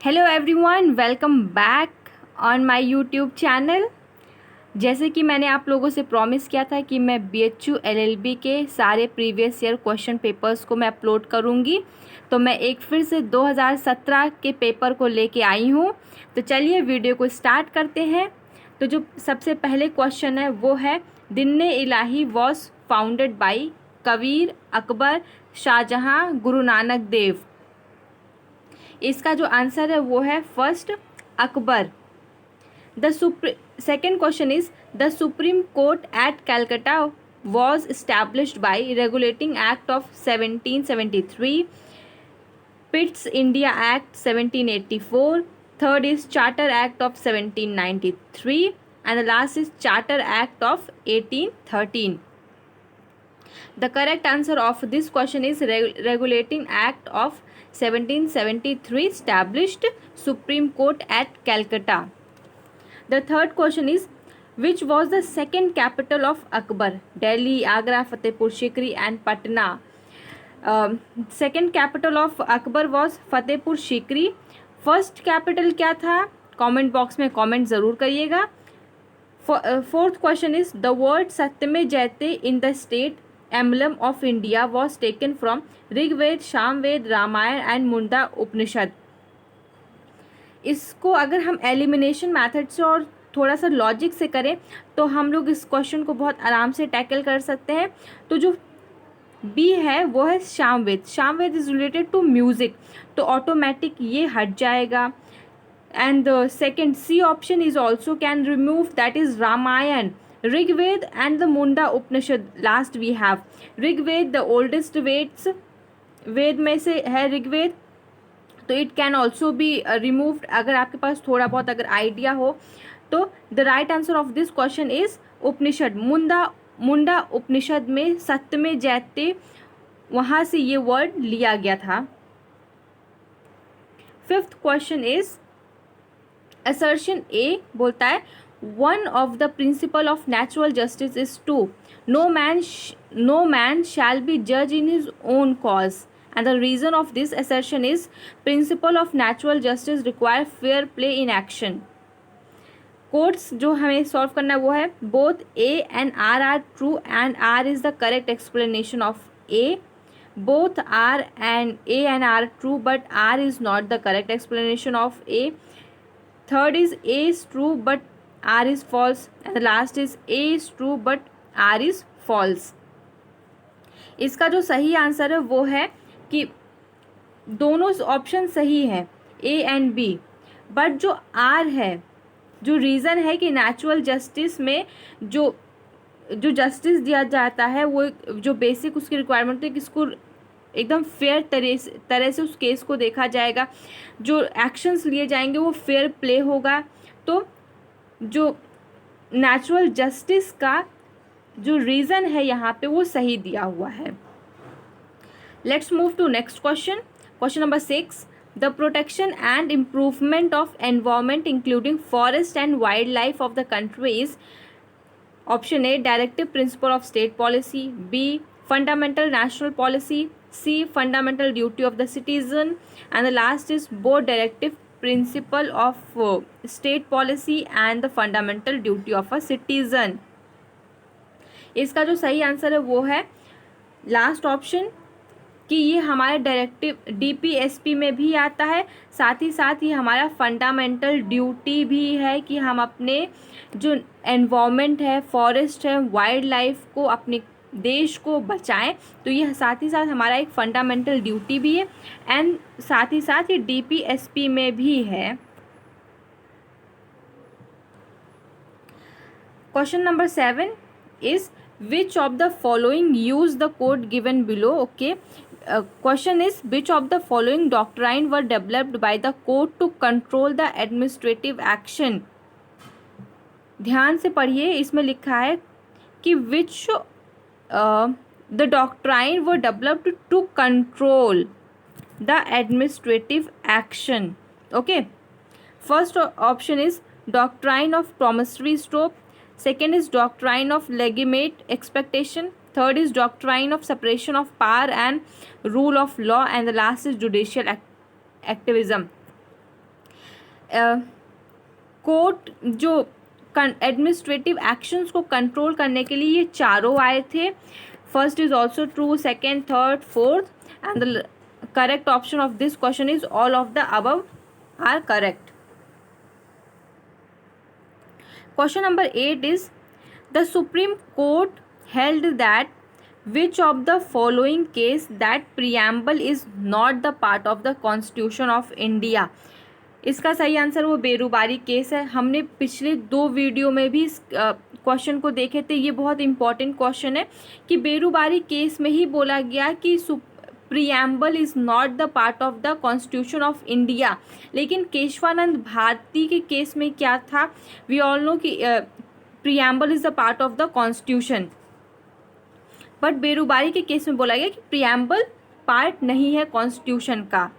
Hello everyone, welcome back on my YouTube channel. जैसे कि मैंने आप लोगों से प्रॉमिस किया था कि मैं BHU LLB के सारे प्रीवियस ईयर क्वेश्चन पेपर्स को मैं अपलोड करूंगी, तो मैं एक फिर से 2017 के पेपर को लेके आई हूं। तो चलिए वीडियो को स्टार्ट करते हैं। तो जो सबसे पहले क्वेश्चन है वो है, Din-i Ilahi was founded by Kabir, Akbar, Shahjahan, Guru Nanak Dev. इसका जो आंसर है वो है first, Akbar. The second question is, the supreme court at Calcutta was established by regulating act of 1773, Pitt's India Act 1784, third is Charter Act of 1793, and the last is Charter Act of 1813. The correct answer of this question is Regulating Act of 1773 established Supreme Court at Calcutta. The third question is, which was the second capital of Akbar? Delhi, Agra, Fatehpur Sikri and Patna. Second capital of Akbar was Fatehpur Sikri. First capital क्या था? Comment box में comment ज़रूर करिएगा. Fourth question is, the word Satyame Jayate in the state emblem of India was taken from Rigveda, Samaveda, Ramayana and Munda Upanishad. इसको अगर हम elimination method से और थोड़ा सा लॉजिक से करें तो हम लोग इस क्वेश्चन को बहुत आराम से टैकल कर सकते हैं। तो जो बी है वो है Samaveda. Samaveda is related to music, तो ऑटोमेटिक ये हट जाएगा। And the second C option is also can remove, that is Ramayana, Rigveda and the Munda Upanishad. Last we have Rigveda, the oldest Veda में से है ऋग्वेद, तो it can also be removed अगर आपके पास थोड़ा बहुत अगर आइडिया हो। तो the right answer of this question is Upanishad. Munda Upanishad में सत्यमे जयते, वहाँ से ये वर्ड लिया गया था। Fifth question is, assertion A बोलता है, one of the principle of natural justice is to no man shall be जज in his own cause, and the reason of this assertion is principle of natural justice require fair play in action. Quotes जो हमें solve करना है वो है, both A and R are true and R is the correct explanation of A. Both R and A and R true but R is not the correct explanation of A. Third is A is true but R is false, and the last is A is true but R is false. इसका जो सही answer है वो है कि दोनों option सही हैं, ए एंड बी, बट जो आर है, जो रीज़न है कि नेचुरल जस्टिस में जो जस्टिस दिया जाता है वो जो बेसिक उसकी रिक्वायरमेंट है कि इसको एकदम फेयर तरह से उस केस को देखा जाएगा, जो एक्शंस लिए जाएंगे वो फेयर प्ले होगा। तो जो नेचुरल जस्टिस का जो रीज़न है यहाँ पे वो सही दिया हुआ है। Let's move to next question. Question number 6. The protection and improvement of environment including forest and wildlife of the country is option A, directive principle of state policy, B, fundamental national policy, C, fundamental duty of the citizen, and the last is both directive principle of state policy and the fundamental duty of a citizen. इसका जो सही answer है वो है last option, कि ये हमारे directive DPSP में भी आता है, साथ ही साथ ये हमारा फंडामेंटल ड्यूटी भी है कि हम अपने जो एनवायरनमेंट है, फॉरेस्ट है, वाइल्ड लाइफ को, अपने देश को बचाएं। तो ये साथ ही साथ हमारा एक फंडामेंटल ड्यूटी भी है एंड साथ ही साथ ये DPSP में भी है। Question number 7 is, which of the following use the code given below? Okay, question is, which of the following doctrine were developed by the court to control the administrative action? ध्यान से पढ़िए, इसमें लिखा है कि which the doctrine were developed to control the administrative action. Okay, first option is doctrine of promissory stop, second is doctrine of legitimate expectation, third is doctrine of separation of power and rule of law, and the last is judicial activism. Court जो administrative actions को control करने के लिए ये चारों आए थे. First is also true, second, third, fourth, and the correct option of this question is all of the above are correct. Question number 8 is the Supreme Court held that which of the following case that preamble is not the part of the Constitution of India. इसका सही answer वो Berubari case है. हमने पिछले 2 video में भी इस question को देखे थे. ये बहुत इंपॉर्टेंट क्वेश्चन है कि बेरुबारी केस में ही बोला गया कि preamble is not the part of the constitution of India. लेकिन केशवानंद भारती के केस में क्या था, वी ऑल नो कि preamble is the part of the constitution. But Berubari के केस में बोला गया कि प्रीएम्बल पार्ट नहीं है कॉन्स्टिट्यूशन का.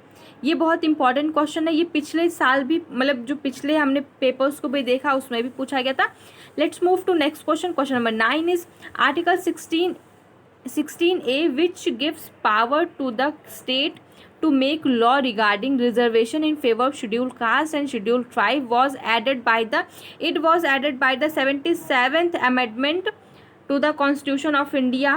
ये बहुत इंपॉर्टेंट क्वेश्चन है. ये पिछले साल भी, मतलब जो पिछले हमने पेपर्स को भी देखा उसमें भी पूछा गया था. Let's move to next question. Question number 9 is article 16A which gives power to the state to make law regarding reservation in favor of scheduled caste and scheduled tribe was added by the 77th amendment to the Constitution of India.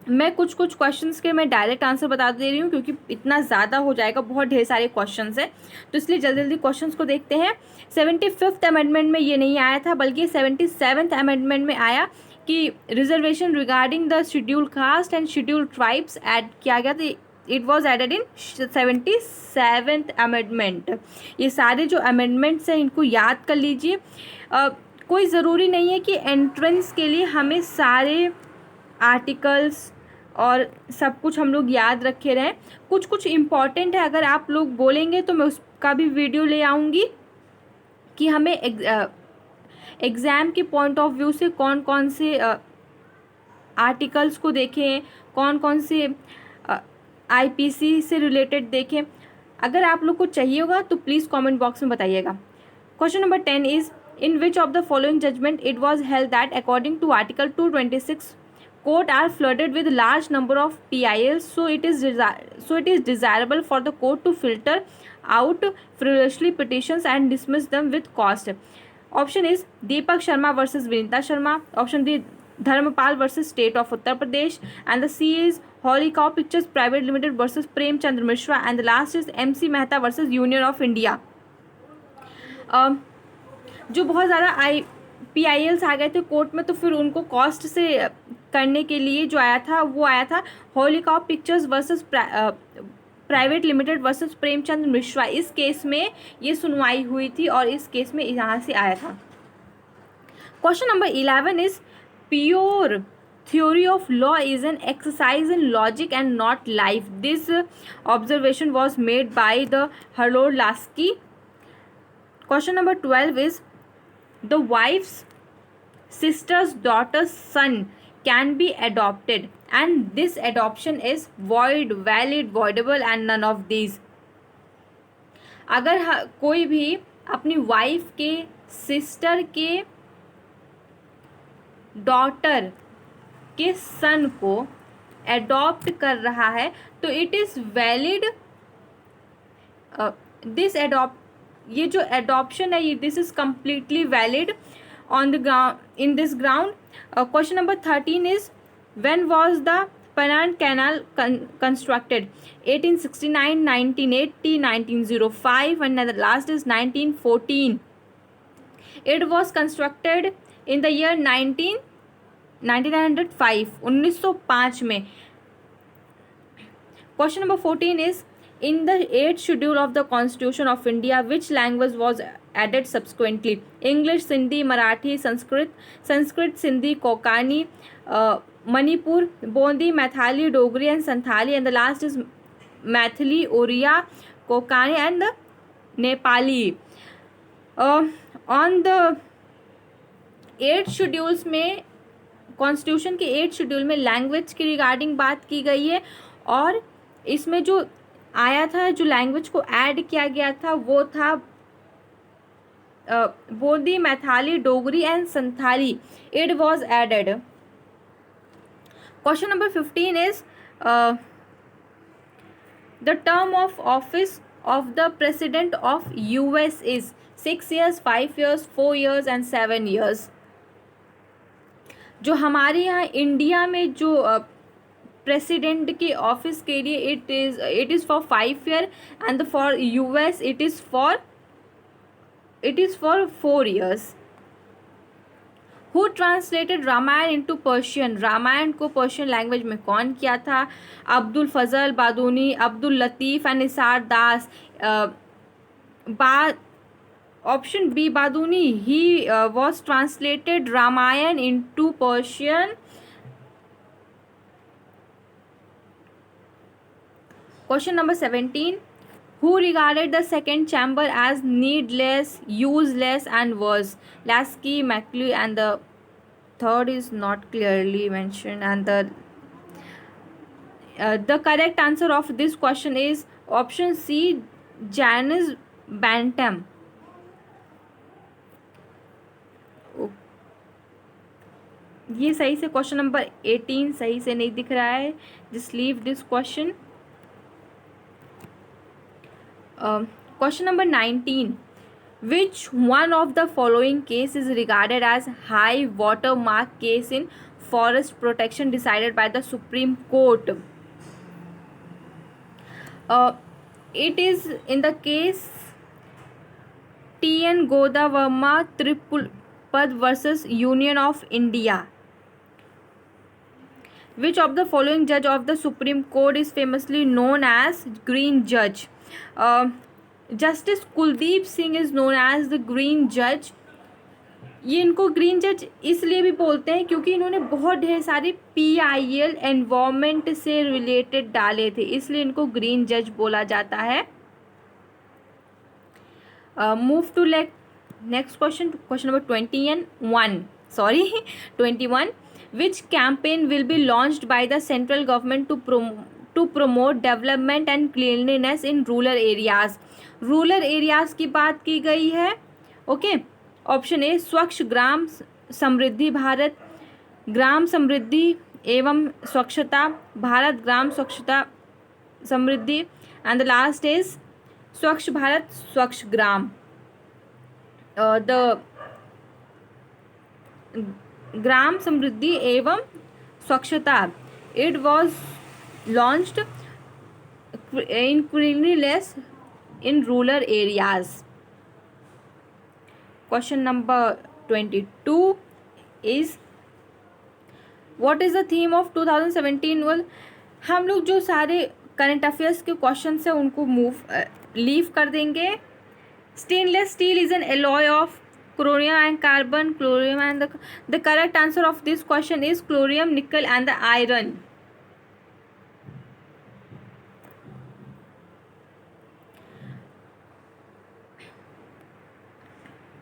मैं कुछ questions के मैं direct answer बता दे रही हूँ क्योंकि इतना ज़्यादा हो जाएगा, बहुत ढेर सारे क्वेश्चंस हैं, तो इसलिए जल्दी जल्दी क्वेश्चंस को देखते हैं. 75th अमेंडमेंट में ये नहीं आया था, बल्कि 77th अमेंडमेंट में आया कि reservation regarding the scheduled caste and scheduled tribes add किया गया था. It was added in 77th amendment. ये सारे जो अमेंडमेंट्स हैं इनको याद कर लीजिए. कोई ज़रूरी नहीं है कि एंट्रेंस के लिए हमें सारे आर्टिकल्स और सब कुछ हम लोग याद रखे रहें. कुछ इम्पॉर्टेंट है, अगर आप लोग बोलेंगे तो मैं उसका भी वीडियो ले आऊँगी कि हमें एग्ज़ाम के पॉइंट ऑफ व्यू से कौन कौन से आर्टिकल्स को देखें, कौन कौन से आईपीसी से रिलेटेड देखें. अगर आप लोग को चाहिए होगा तो प्लीज़ कमेंट बॉक्स में बताइएगा. Question number 10 is in which of the following judgment it was held that according to article 226 court are flooded with large number of PILs, so it is desirable for the court to filter out frivolously petitions and dismiss them with cost. Option is Deepak Sharma versus Vinita Sharma. Option D Dharmapal versus State of Uttar Pradesh, and the C is Holy Cow Pictures Private Limited versus Prem Chandra Mishra, and the last is MC Mehta versus Union of India. जो बहुत ज़्यादा PILs आ गए थे court में, तो फिर उनको cost से करने के लिए जो आया था वो आया था Holi cow pictures versus private limited versus Premchand Mishra. इस केस में ये सुनवाई हुई थी और इस केस में यहाँ से आया था. Question number 11 is pure theory of law is an exercise in logic and not life. This observation was made by the Harold Lasky. Question number 12 is the wife's sister's daughter's son can be adopted and this adoption is void, valid, voidable and none of these. अगर कोई भी अपनी wife के sister के daughter के सन को adopt कर रहा है तो इट इज़ वैलिड. ये जो एडॉप्शन है ये this is completely valid on the ground in this ground. Question number 13 is when was the pennant canal constructed? 1869, 1980, 1905 and the last is 1914. It was constructed in the year 1905 1905 में. Question number 14 is in the 8th schedule of the Constitution of India which language was added subsequently? English, Sindhi, Marathi, Sanskrit, Sindhi, Konkani, Manipur, Bondi, Maithili, Dogri and Santhali, and the last is Maithili, Oriya, Konkani and the Nepali. On the 8 schedules में constitution के 8 schedule में language की regarding बात की गई है और इसमें जो आया था, जो लैंग्वेज को ऐड किया गया था वो था Bodo, Maithili, Dogri and Santhali. It was added. Question number 15 is the term of office of the president of US is 6 years, 5 years, 4 years and 7 years. जो हमारे यहाँ इंडिया में जो प्रेसिडेंट के ऑफिस के लिए it is for 5 year and for US it is for 4 years. Who translated Ramayana into Persian? Ramayana को Persian language में कौन किया था? Abdul Fazal Badauni, Abdul Latif and Nisar Das. Option B Badauni, he was translated Ramayana into Persian. Question number 17. Who regarded the second chamber as needless, useless and was? Lasky, Macaulay and the third is not clearly mentioned. And the correct answer of this question is option C, Janus Bantam. ये सही से question number 18 सही से नहीं दिख रहा है. Just leave this question. Question number 19. Which one of the following case is regarded as high watermark case in forest protection decided by the Supreme Court? It is in the case T.N. Godavarma Tripad versus Union of India. Which of the following judge of the Supreme Court is famously known as Green Judge? Justice Kuldeep Singh is known as the green जज. ये इनको green जज इसलिए भी बोलते हैं क्योंकि इन्होंने बहुत ढेर सारे PIL एनवायरमेंट से रिलेटेड डाले थे, इसलिए इनको ग्रीन जज बोला जाता है. Move to next question. Question number 21. Which campaign will be launched by the central government to promote development and cleanliness in rural areas? Rural areas की बात की गई है. ओके. ऑप्शन ए स्वच्छ ग्राम समृद्धि भारत, ग्राम समृद्धि एवं स्वच्छता भारत, ग्राम स्वच्छता समृद्धि एंड द लास्ट इज स्वच्छ भारत स्वच्छ ग्राम. द ग्राम समृद्धि एवं स्वच्छता, it was launched in cleanliness in rural areas. Question number 22 is what is the theme of 2017? well, हम लोग जो सारे करंट अफेयर्स के क्वेश्चन है उनको लीव कर देंगे. Stainless steel is an alloy of chromium and carbon, chromium and the correct answer of this question is chromium, nickel and the iron.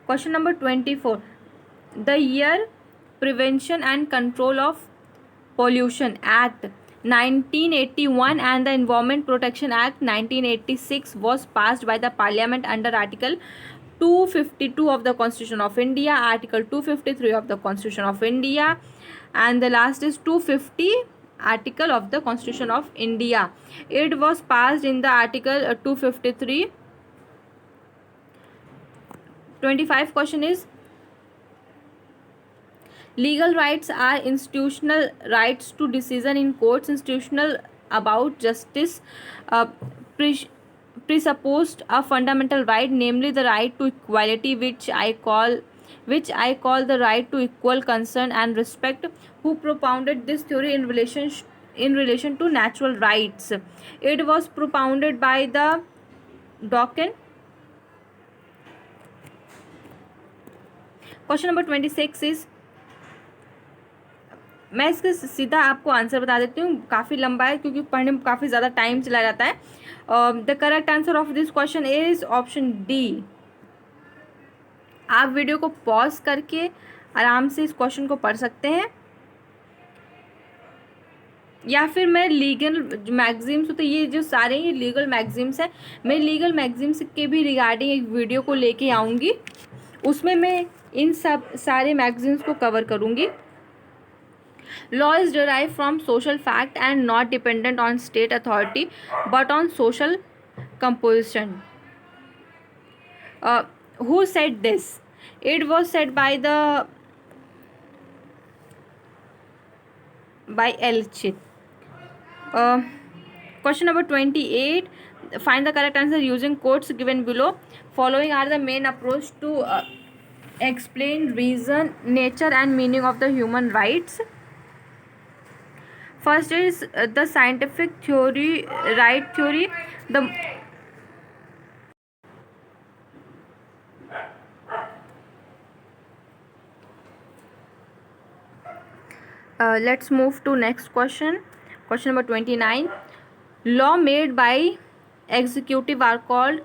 Question number 24. The Year Prevention and Control of Pollution Act 1981 and the Environment Protection Act 1986 was passed by the Parliament under Article 252 of the Constitution of India, Article 253 of the Constitution of India, and the last is 250 Article of the Constitution of India. It was passed in the Article 253. 25 question is legal rights are institutional rights to decision in courts, institutional about justice, presupposed a fundamental right, namely the right to equality, which I call the right to equal concern and respect. Who propounded this theory in relation to natural rights? It was propounded by the Dawkins. Question number 26 is, मैं इसका सीधा आपको answer बता देती हूँ, काफ़ी लंबा है क्योंकि पढ़ने में काफ़ी ज़्यादा टाइम चला जाता है. The correct answer of this question is option D. आप वीडियो को पॉज करके आराम से इस क्वेश्चन को पढ़ सकते हैं, या फिर मैं लीगल मैगजीम्स, तो ये जो सारे ये लीगल मैगजीम्स हैं, मैं लीगल मैगजीम्स के भी रिगार्डिंग एक वीडियो को लेके आऊँगी, उसमें मैं इन सब सारे मैगजीन्स को कवर करूँगी. Law is derive from social fact and not dependent on state authority but on social composition. Who said this? It was said by Elchit. Question number 28. Find the correct answer using quotes given below. Following are the main approach to explain reason, nature and meaning of the human rights. First is the scientific theory, right theory. Let's move to next question. Question number 29. Law made by executive are called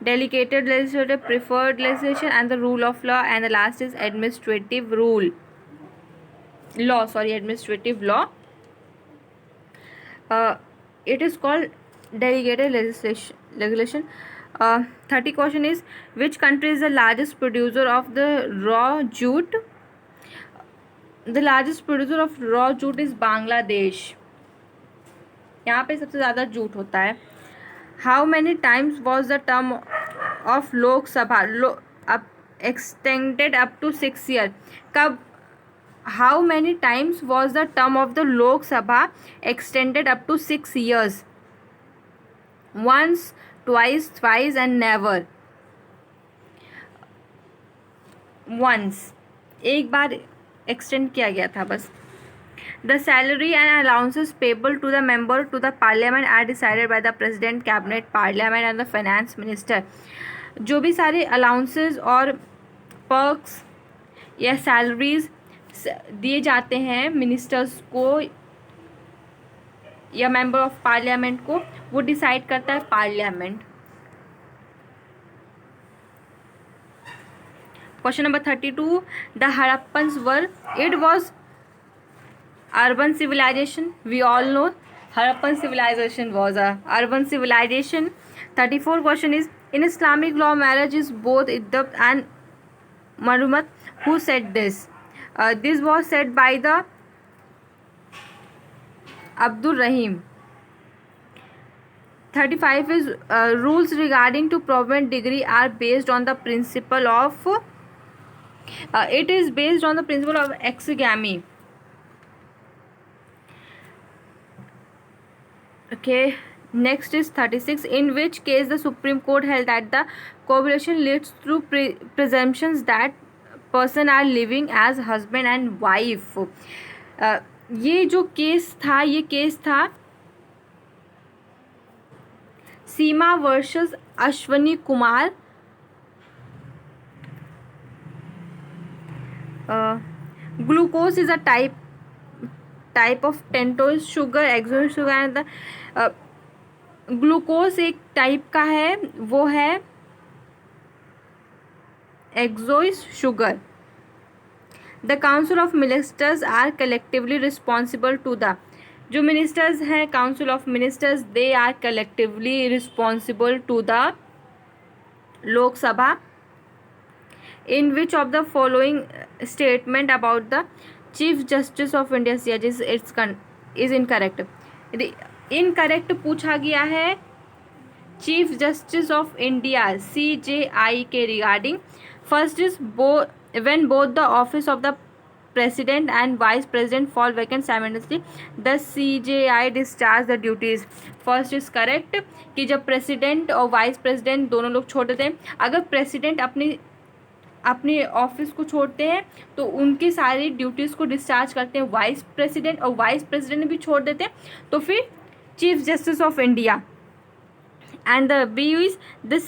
delegated legislative, preferred legislation and the rule of law, and the last is administrative administrative law. It is called delegated legislation. 30 question is, which country is the largest producer of the raw jute? The largest producer of raw jute is Bangladesh. यहाँ पे सबसे ज़्यादा jute होता है. How many times was the term of लोक सभा extended up to 6 years? कब? How many times was the term of the Lok Sabha extended up to 6 years? Once, twice, thrice and never. Once. एक बार extend किया गया था बस. The salary and allowances payable to the member to the parliament are decided by the president, cabinet, parliament and the finance minister. जो भी सारे allowances और perks या salaries दिए जाते हैं मिनिस्टर्स को या मेंबर ऑफ पार्लियामेंट को, वो डिसाइड करता है parliament. Question number 32. The Harappans were, it was urban civilization. We all know Harappan civilization was a urban civilization. 34 question is, in Islamic law marriage is both इद्दत एंड मरुमत. Who said this? This was said by the Abdul Rahim. 35 is rules regarding to proven degree are based on the principle of it is based on the principle of exogamy. Okay, next is 36. In which case the Supreme Court held that the cohabitation leads through presumptions that person are living as husband and wife. ये जो case था Seema versus Ashwani Kumar. Glucose is a type of pentose sugar, hexose sugar and glucose एक type का है, वो है hexose sugar. The council of ministers are collectively responsible to the, जो ministers हैं council of ministers, they are collectively responsible to the Lok Sabha. In which of the following statement about the chief justice of India जजेस is incorrect? Incorrect पूछा गया है chief justice of India CJI के regarding. First is when both the office of the president and vice president fall vacant simultaneously, the CJI discharge the duties. First is correct कि जब president और vice president दोनों लोग छोड़ देते हैं, अगर प्रेसिडेंट अपने ऑफिस को छोड़ते हैं तो उनकी सारी ड्यूटीज़ को डिस्चार्ज करते हैं वाइस प्रेसिडेंट, और वाइस प्रेसिडेंट भी छोड़ देते हैं तो फिर chief justice of India. And the B is the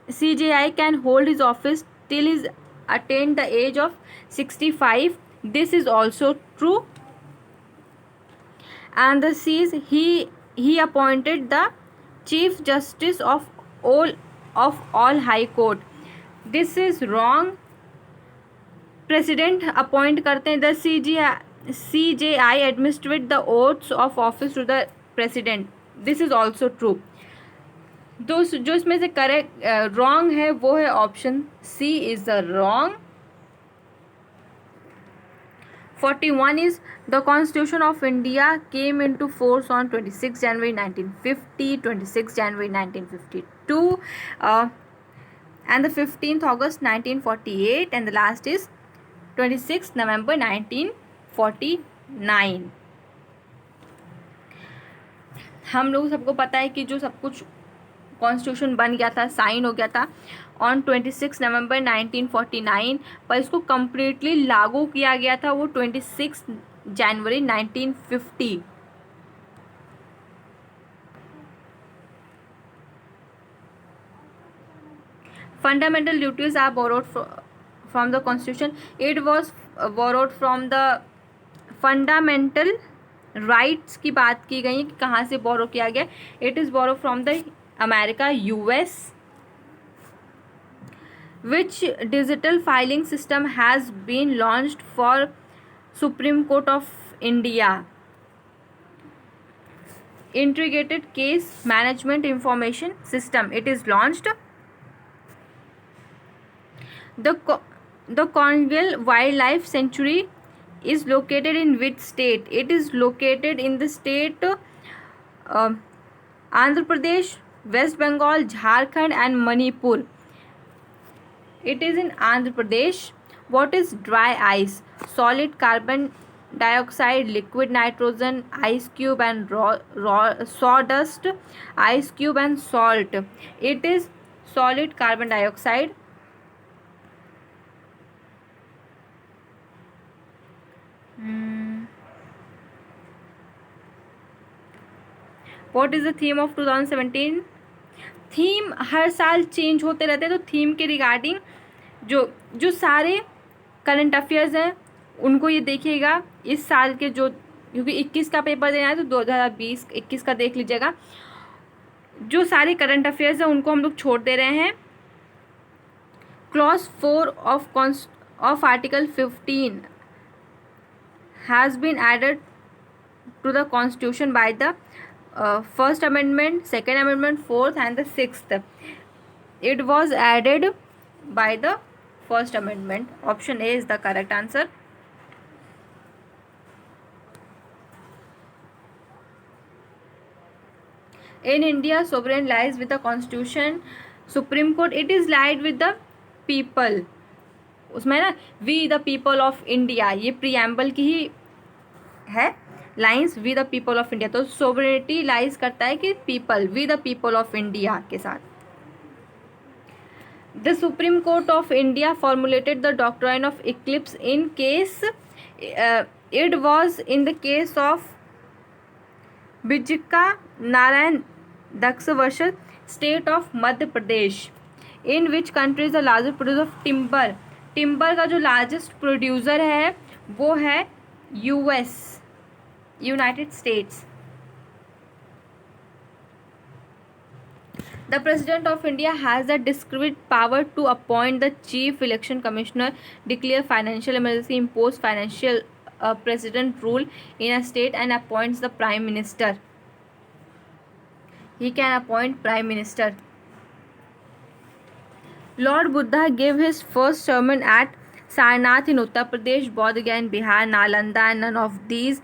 CJI can hold his office till he's attained the age of 65. This is also true. And the C is he appointed the Chief Justice of all High Court. This is wrong. President appoint करते हैं. The CJI administrate the oaths of office to the president. This is also true. जो इसमें से correct wrong है वो है option C is the wrong. 41 is the Constitution of India came into force on 26 January 1950, 26 January 1952, and the 15th August 1948, and the last is 26 November 1949. हम लोग सबको पता है कि जो सब कुछ कॉन्स्टिट्यूशन बन गया था, साइन हो गया था ऑन 26 नवंबर 1949, पर इसको कम्प्लीटली लागू किया गया था वो 26 जनवरी 1950. Fundamental duties are borrowed from the Constitution. It was borrowed from the fundamental rights की बात की गई है कि कहाँ से बोरो किया गया. It is borrowed from the America, US. Which digital filing system has been launched for Supreme Court of India? Integrated Case Management Information System. It is launched. The Cornwall Wildlife Sanctuary is located in which state? It is located in the state Andhra Pradesh, West Bengal, Jharkhand and Manipur. It is in Andhra Pradesh. What is dry ice? Solid carbon dioxide, liquid nitrogen, ice cube and raw sawdust, ice cube and salt. It is solid carbon dioxide. What is the theme of 2017? Theme हर साल change होते रहते हैं, तो theme के regarding जो सारे current affairs हैं उनको ये देखिएगा इस साल के, जो क्योंकि 21 का पेपर देना है तो 2020-21 का देख लीजिएगा. जो सारे करंट अफेयर्स हैं उनको हम लोग छोड़ दे रहे हैं. Clause 4 of article 15 has been added to the constitution by the First Amendment, Second Amendment, Fourth and the Sixth. It was added by the First Amendment. Option A is the correct answer. In India, sovereign lies with the Constitution. Supreme Court, it is lied with the people. उसमें ना we the people of India, ये preamble की ही है lines, we the people of India. तो sovereignty lies करता है कि people, we the people of India के साथ. The supreme court of India formulated the doctrine of eclipse in case it was in the case of बिजका Narain Dhakras versus state of Madhya Pradesh. In which country is the largest producer of timber? Timber का जो largest producer है वो है US, United States. The President of India has the discrete power to appoint the Chief Election Commissioner, declare financial emergency, impose financial president rule in a state and appoints the Prime Minister. He can appoint Prime Minister. Lord Buddha gave his first sermon at Sarnath in Uttar Pradesh, Bodh Gaya in Bihar, Nalanda and none of these.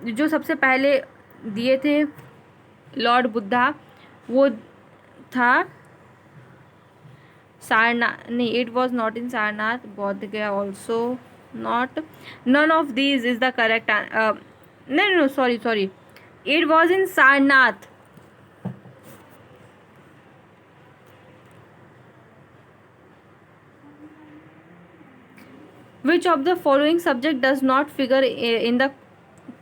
जो सबसे पहले दिए थे Lord Buddha वो था सारनाथ, नहीं it was not in Sarnath, Bodh Gaya also not, none of these is the correct. No sorry it was in Sarnath. Which of the following subject does not figure in the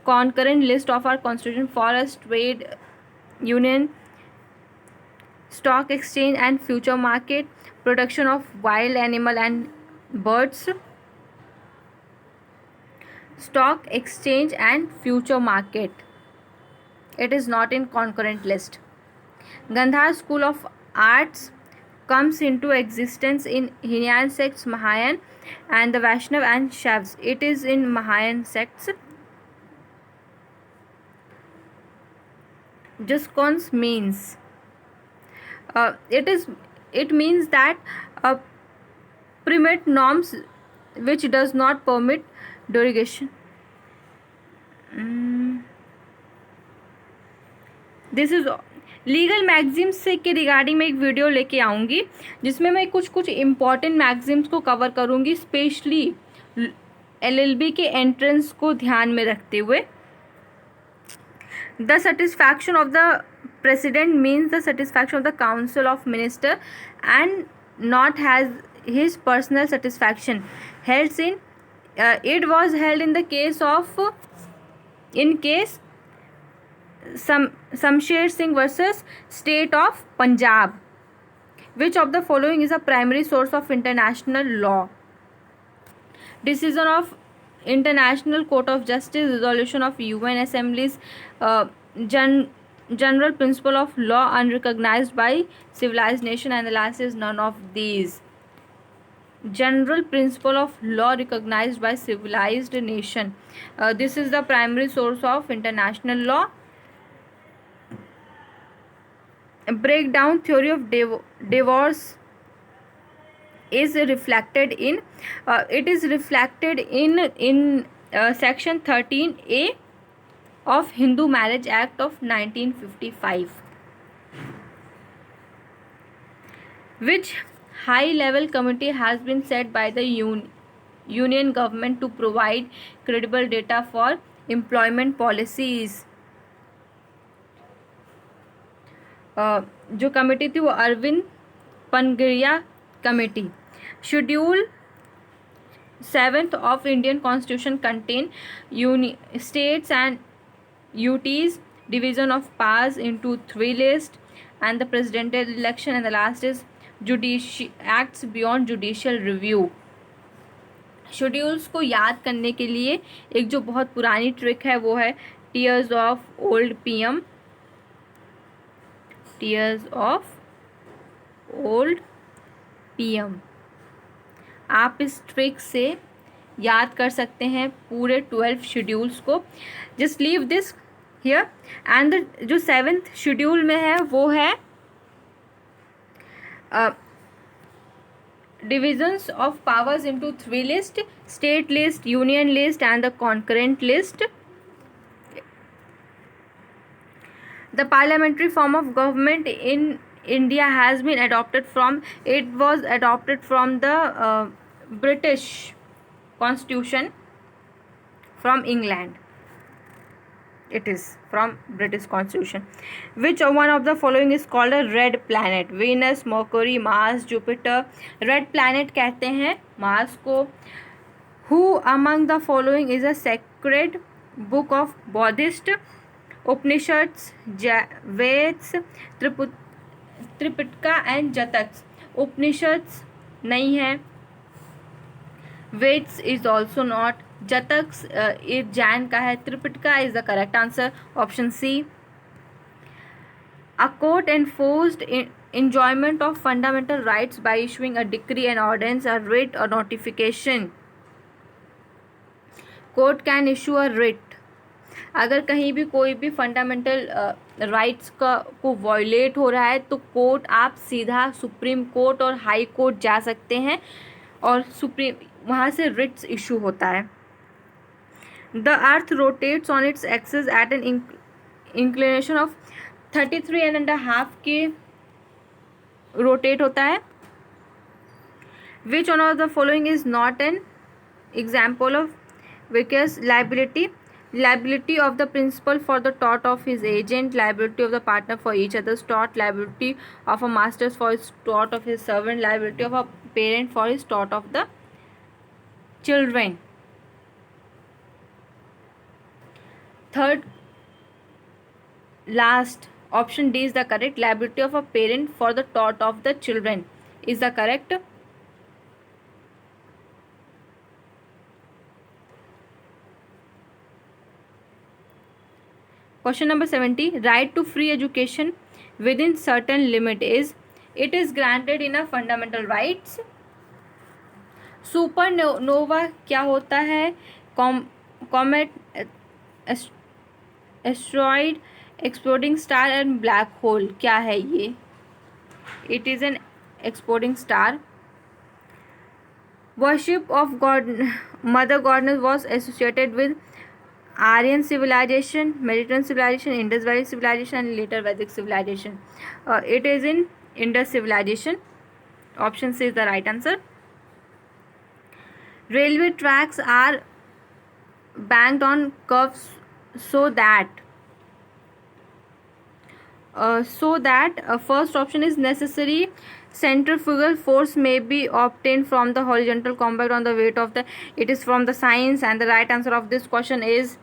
concurrent list of our constitution? Forest, trade union, stock exchange and future market, protection of wild animal and birds, stock exchange and future market. It is not in concurrent list. Gandhar School of Arts comes into existence in Hinayan sects, Mahayan and the Vaishnav and Shavs. It is in Mahayan sects. Discons means it means that permit norms which does not permit derogation. This is legal maxims से के regarding मैं एक video लेके आऊँगी जिसमें मैं कुछ important maxims को कवर करूँगी, स्पेशली LLB के एंट्रेंस को ध्यान में रखते हुए. The satisfaction of the president means the satisfaction of the council of minister and not has his personal satisfaction. Held in it was held in the case of in case Shamsher Singh versus State of Punjab. Which of the following is a primary source of international law? Decision of International Court of Justice, resolution of UN Assemblies, general principle of law unrecognized by civilized nation, and the last is none of these. General principle of law recognized by civilized nation. This is the primary source of international law. Breakdown theory of divorce is reflected in it is reflected in section 13A of Hindu Marriage Act of 1955. Which high level committee has been set by the union government to provide credible data for employment policies? जो committee थी वो Arvind Panagariya committee. Schedule 7th of Indian Constitution contain states and UTs, division of powers into 3 lists, and the presidential election, and the last is acts beyond judicial review. Schedules को याद करने के लिए एक जो बहुत पुरानी ट्रिक है वो है tears of old PM. Tears of old PM. आप इस ट्रिक से याद कर सकते हैं पूरे 12 शेड्यूल्स को. Just leave this here. And जो 7th शेड्यूल में है वो है divisions of powers into 3 lists: state list, union list, and the concurrent list. The parliamentary form of government in India has been adopted from the British Constitution from England. It is from British Constitution. Which one of the following is called a red planet? Venus, Mercury, Mars, Jupiter. Red planet कहते हैं Mars को. Who among the following is a sacred book of Buddhist? Upanishads, Veds, Tripitaka and Jatakas. Upanishads नहीं है. Vedas is also not. Jatakas Jain का है. Tripitaka is the correct answer, option C. A court enforced enjoyment of fundamental rights by issuing a decree, an ordinance, a writ, or notification. Court can issue a writ. अगर कहीं भी कोई भी fundamental rights को violet हो रहा है तो कोर्ट आप सीधा सुप्रीम कोर्ट और हाई कोर्ट जा सकते हैं और वहाँ से रिट्स इशू होता है. The earth rotates on its axis at an inclination of 33.5 के रोटेट होता है. Which one of the following is not an example of vicarious liability? Liability of the principal for the tort of his agent, liability of the partner for each other's tort, liability of a master for his tort of his servant, liability of a parent for his tort of the children. Third last option D is the correct. Liability of a parent for the tort of the children is the correct. Question number 70. Right to free education within certain limit is it is granted in a fundamental rights. Supernova क्या होता है? Comet, asteroid, exploding star and black hole. क्या है ये? It is an exploding star. Worship of mother goddess was associated with Aryan civilization, Mediterranean civilization, Indus Valley civilization, and later Vedic civilization. It is in Indus civilization. Option C is the right answer. Railway tracks are banked on curves so that first option is necessary centrifugal force may be obtained from the horizontal combat on the weight of the, it is from the science, and the right answer of this question is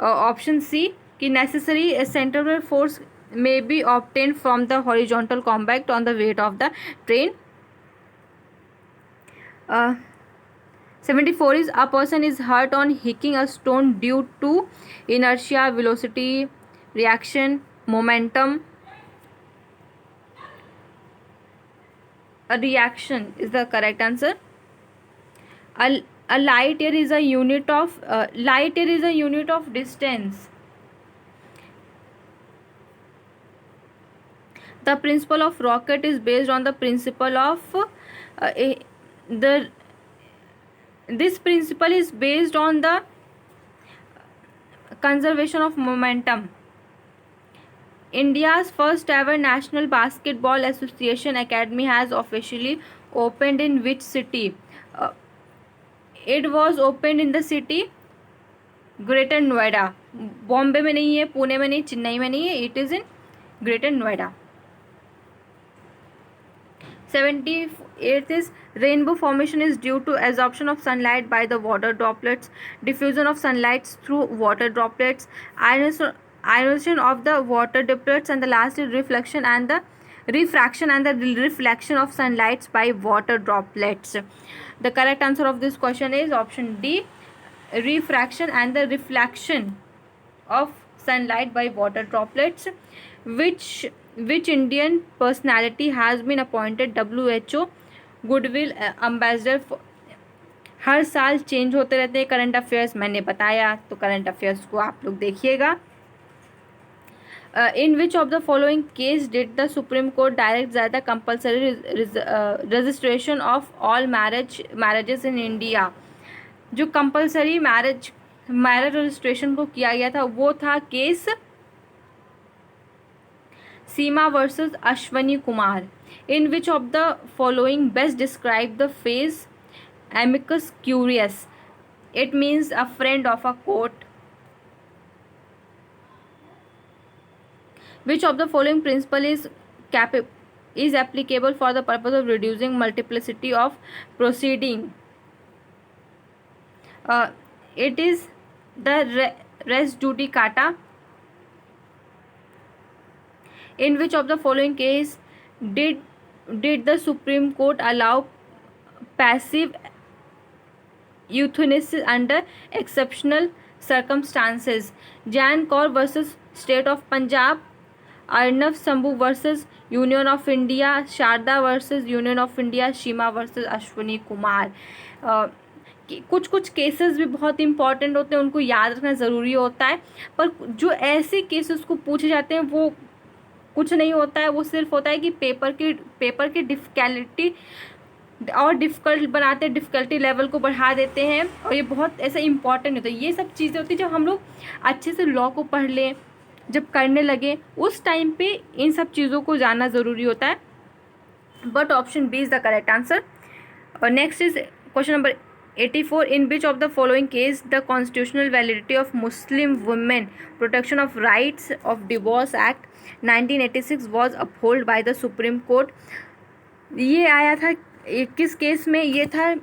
option C कि necessary centrifugal force may be obtained from the horizontal compact on the weight of the train. 74 is a person is hurt on hitting a stone due to inertia, velocity, reaction, momentum. A reaction is the correct answer. A light year is a unit of distance. The principle of rocket is based on the principle of this principle is based on the conservation of momentum. India's first ever National Basketball Association Academy has officially opened in which city? It was opened in the city Greater Noida. Bombay में नहीं है, पुणे में नहीं, चेन्नई में नहीं है. It is in Greater Noida. 78th is rainbow formation is due to absorption of sunlight by the water droplets, diffusion of sunlight through water droplets, ionization of the water droplets, and the last is reflection and the reflection of sunlight by water droplets. The correct answer of this question is option D, refraction and the reflection of sunlight by water droplets. Which Indian personality has been appointed WHO goodwill ambassador? हर साल change होते रहते हैं current affairs, मैंने बताया, तो current affairs को आप लोग देखिएगा. In which of the following case did the Supreme Court direct that the compulsory registration of all marriages in India? जो कंपल्सरी मैरिज रजिस्ट्रेशन को किया गया था वो था case Seema versus Ashwani Kumar. In which of the following best describe the phrase amicus curiae? It means a friend of a court. Which of the following principle is applicable for the purpose of reducing multiplicity of proceeding? It is the res judicata. In which of the following case did the Supreme Court allow passive euthanasia under exceptional circumstances? Jan Kaur versus State of Punjab, Arnav Sambhu versus Union of India, Sharda versus Union of India, Shima versus Ashwini Kumar. कुछ cases भी बहुत important होते हैं, उनको याद रखना ज़रूरी होता है, पर जो ऐसे केसेस को पूछे जाते हैं वो कुछ नहीं होता है, वो सिर्फ होता है कि पेपर की डिफ़िकल्टी और डिफ़िकल्ट बनाते हैं, डिफ़िकल्टी लेवल को बढ़ा देते हैं, और ये बहुत ऐसा इंपॉर्टेंट होता है. ये सब चीज़ें होती हैं जब हम लोग अच्छे से लॉ को पढ़ लें, जब करने लगे उस टाइम पे इन सब चीज़ों को जानना ज़रूरी होता है. But option B is the correct answer. और next is question number 84. In which of the following case the constitutional validity of Muslim women protection of rights of divorce act 1986 was upheld by the Supreme Court? ये आया था किस case में? ये था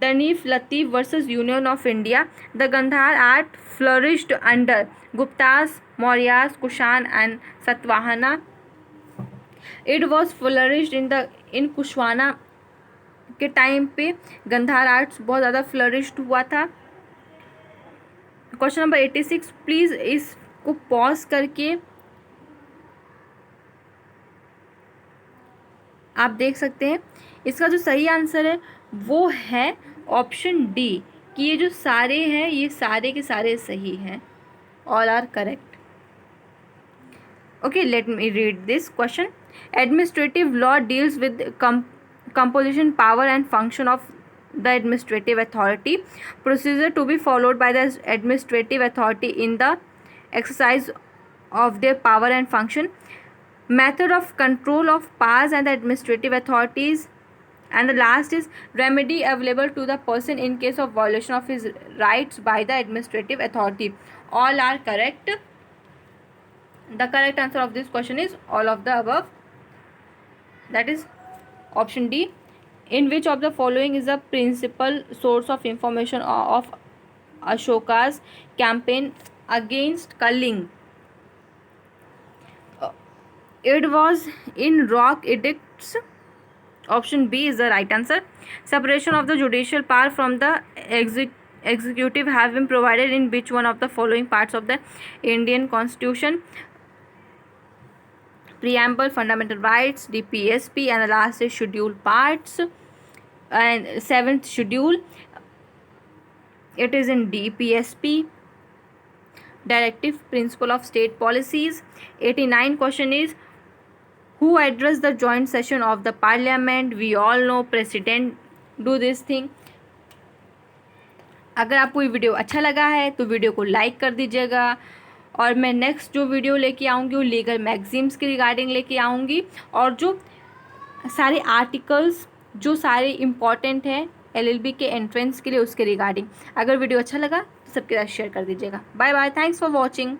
Danif Latif versus Union of India. The Gandhar art flourished under Guptas, Mauryas, Kushan and Satvahana. It was flourished in कुशवाना के time पे Gandhar arts बहुत ज़्यादा फ्लरिश्ड हुआ था. Question number 86. प्लीज़ इसको पॉज करके आप देख सकते हैं. इसका जो सही आंसर है वो है ऑप्शन डी, कि ये जो सारे हैं ये सारे के सारे सही हैं. All are correct. Okay, let me read this question. Administrative law deals with composition, power and function of the administrative authority. Procedure to be followed by the administrative authority in the exercise of their power and function. Method of control of powers and the administrative authorities. And the last is remedy available to the person in case of violation of his rights by the administrative authority. All are correct. The correct answer of this question is all of the above. That is option D. In which of the following is the principal source of information of Ashoka's campaign against culling? It was in rock edicts. Option B is the right answer. Separation of the judicial power from the executive have been provided in which one of the following parts of the Indian Constitution? Preamble, fundamental rights, DPSP, and the last is schedule parts. And seventh schedule, it is in DPSP. Directive principle of state policies. 89 question is who addressed the joint session of the parliament? We all know president do this thing. अगर आपको ये video अच्छा लगा है तो video को like कर दीजिएगा, और मैं नेक्स्ट जो वीडियो लेके आऊँगी वो लीगल मैगजीम्स के रिगार्डिंग लेके आऊँगी, और जो सारे आर्टिकल्स जो सारे इम्पॉर्टेंट हैं LLB के एंट्रेंस के लिए उसके रिगार्डिंग. अगर वीडियो अच्छा लगा तो सबके साथ शेयर कर दीजिएगा. Bye bye. Thanks for watching.